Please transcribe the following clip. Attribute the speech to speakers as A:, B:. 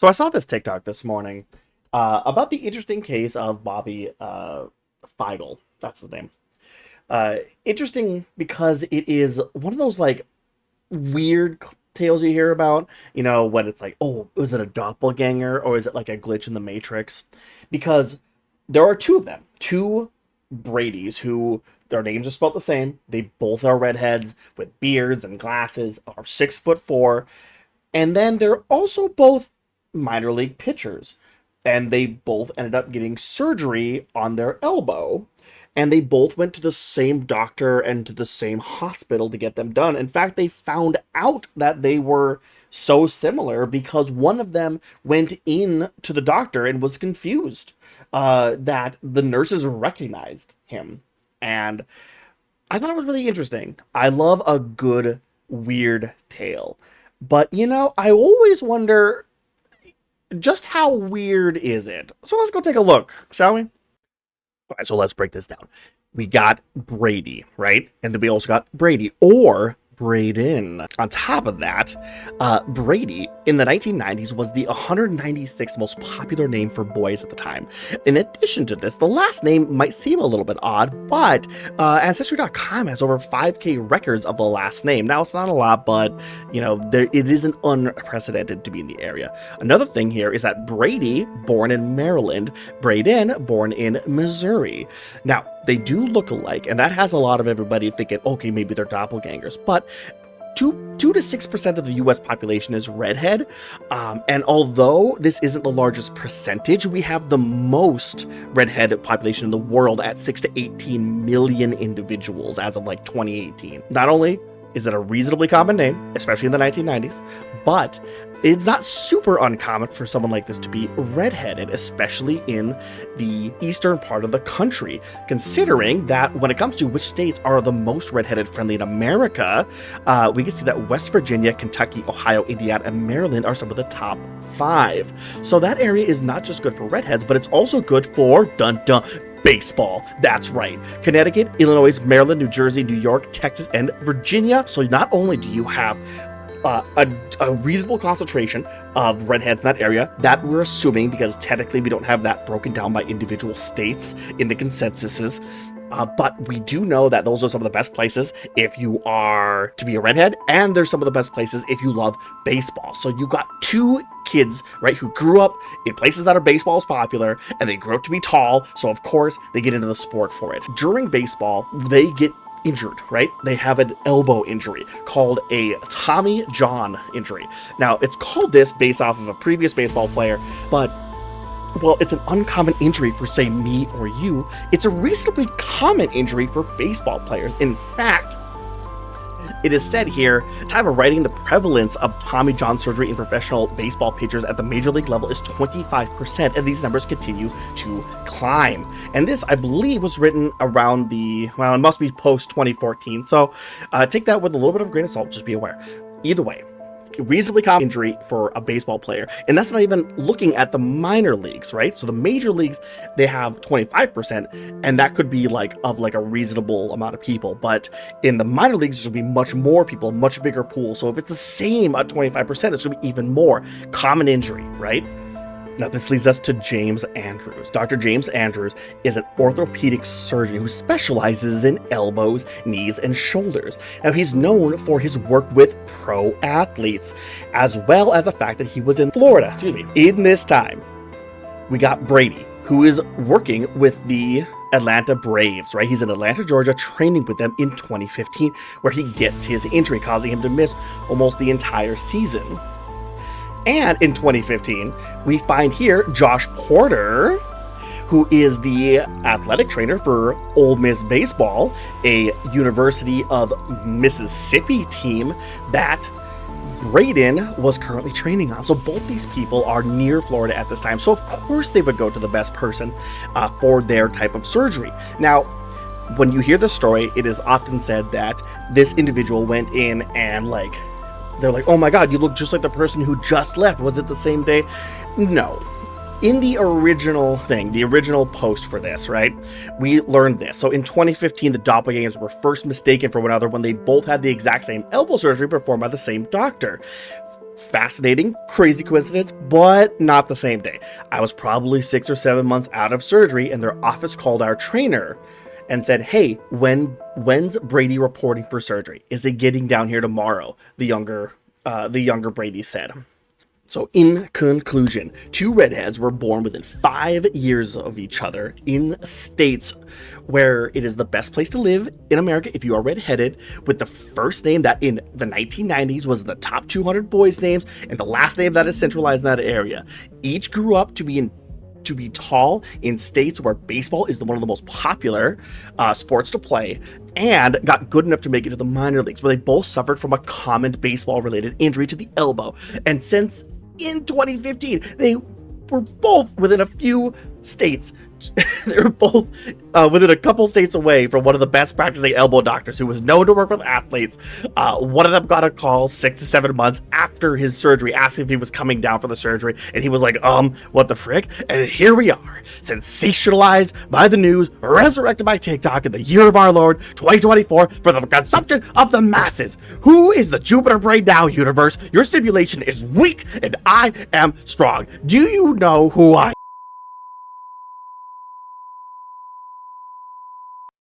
A: So I saw this TikTok this morning about the interesting case of Bobby Feigl. That's his name. Interesting because it is one of those like weird tales you hear about. You know, when it's like, oh, was it a doppelganger or is it like a glitch in the Matrix? Because there are two of them, two Bradys who their names are spelled the same. They both are redheads with beards and glasses, are 6'4", and then they're also both minor league pitchers. And they both ended up getting surgery on their elbow. And they both went to the same doctor and to the same hospital to get them done. In fact, they found out that they were so similar because one of them went in to the doctor and was confused that the nurses recognized him. And I thought it was really interesting. I love a good, weird tale. But, you know, I always wonder, just how weird is it? So let's go take a look, shall we? All right, so let's break this down. We got Brady, right? And then we also got Brady, or Braden. On top of that, Brady in the 1990s was the 196th most popular name for boys at the time. In addition to this, the last name might seem a little bit odd, but Ancestry.com has over 5K records of the last name. Now, it's not a lot, but, you know, it isn't unprecedented to be in the area. Another thing here is that Brady, born in Maryland, Braden, born in Missouri. Now, they do look alike, and that has a lot of everybody thinking, okay, maybe they're doppelgangers, but 2 to 6% of the US population is redhead, and although this isn't the largest percentage, we have the most redhead population in the world at 6 to 18 million individuals as of like 2018. Not only is it a reasonably common name, especially in the 1990s, but it's not super uncommon for someone like this to be redheaded, especially in the eastern part of the country, considering that when it comes to which states are the most redheaded friendly in America, we can see that West Virginia, Kentucky, Ohio, Indiana, and Maryland are some of the top 5. So that area is not just good for redheads, but it's also good for dun-dun baseball. That's right. Connecticut, Illinois, Maryland, New Jersey, New York, Texas, and Virginia. So not only do you have a reasonable concentration of redheads in that area, that we're assuming because technically we don't have that broken down by individual states in the consensuses, but we do know that those are some of the best places if you are to be a redhead, and there's some of the best places if you love baseball. So you got two kids, right, who grew up in places that are baseball is popular, and they grew up to be tall, so of course they get into the sport for it. During baseball, they get injured, right? They have an elbow injury called a Tommy John injury. Now, it's called this based off of a previous baseball player, but, well, it's an uncommon injury for, say, me or you. It's a reasonably common injury for baseball players. In fact, it is said here, time of writing, the prevalence of Tommy John surgery in professional baseball pitchers at the major league level is 25%, and these numbers continue to climb. And this, I believe, was written around it must be post-2014, so take that with a little bit of a grain of salt, just be aware. Either way, reasonably common injury for a baseball player, and that's not even looking at the minor leagues, right? So the major leagues, they have 25%, and that could be like a reasonable amount of people, but in the minor leagues there's going to be much more people, much bigger pool. So if it's the same at 25%, it's going to be even more common injury, right? Now, this leads us to James Andrews. Dr. James Andrews is an orthopedic surgeon who specializes in elbows, knees, and shoulders. Now, he's known for his work with pro athletes, as well as the fact that he was in Florida, in this time. We got Brady, who is working with the Atlanta Braves, right? He's in Atlanta, Georgia, training with them in 2015, where he gets his injury, causing him to miss almost the entire season. And in 2015, we find here Josh Porter, who is the athletic trainer for Ole Miss Baseball, a University of Mississippi team that Braden was currently training on. So both these people are near Florida at this time. So of course they would go to the best person for their type of surgery. Now, when you hear the story, it is often said that this individual went in and they're like, oh my God, you look just like the person who just left. Was it the same day? No. In the original thing, the original post for this, right, we learned this. So in 2015, the doppelgangers were first mistaken for one another when they both had the exact same elbow surgery performed by the same doctor. Fascinating, crazy coincidence, but not the same day. I was probably 6 or 7 months out of surgery, and their office called our trainer and said, "Hey, when's Brady reporting for surgery? Is it getting down here tomorrow?" The younger Brady said. So, in conclusion, two redheads were born within 5 years of each other in states where it is the best place to live in America if you are redheaded, with the first name that in the 1990s was the top 200 boys' names and the last name that is centralized in that area. Each grew up to be tall in states where baseball is one of the most popular sports to play, and got good enough to make it to the minor leagues, where they both suffered from a common baseball-related injury to the elbow. And since in 2015, they were both within a few states. They were both within a couple states away from one of the best practicing elbow doctors who was known to work with athletes. One of them got a call 6 to 7 months after his surgery, asking if he was coming down for the surgery, and he was like, what the frick? And here we are, sensationalized by the news, resurrected by TikTok in the year of our Lord 2024 for the consumption of the masses. Who is the Jupiter Brain Now universe? Your simulation is weak and I am strong. Do you know who I am?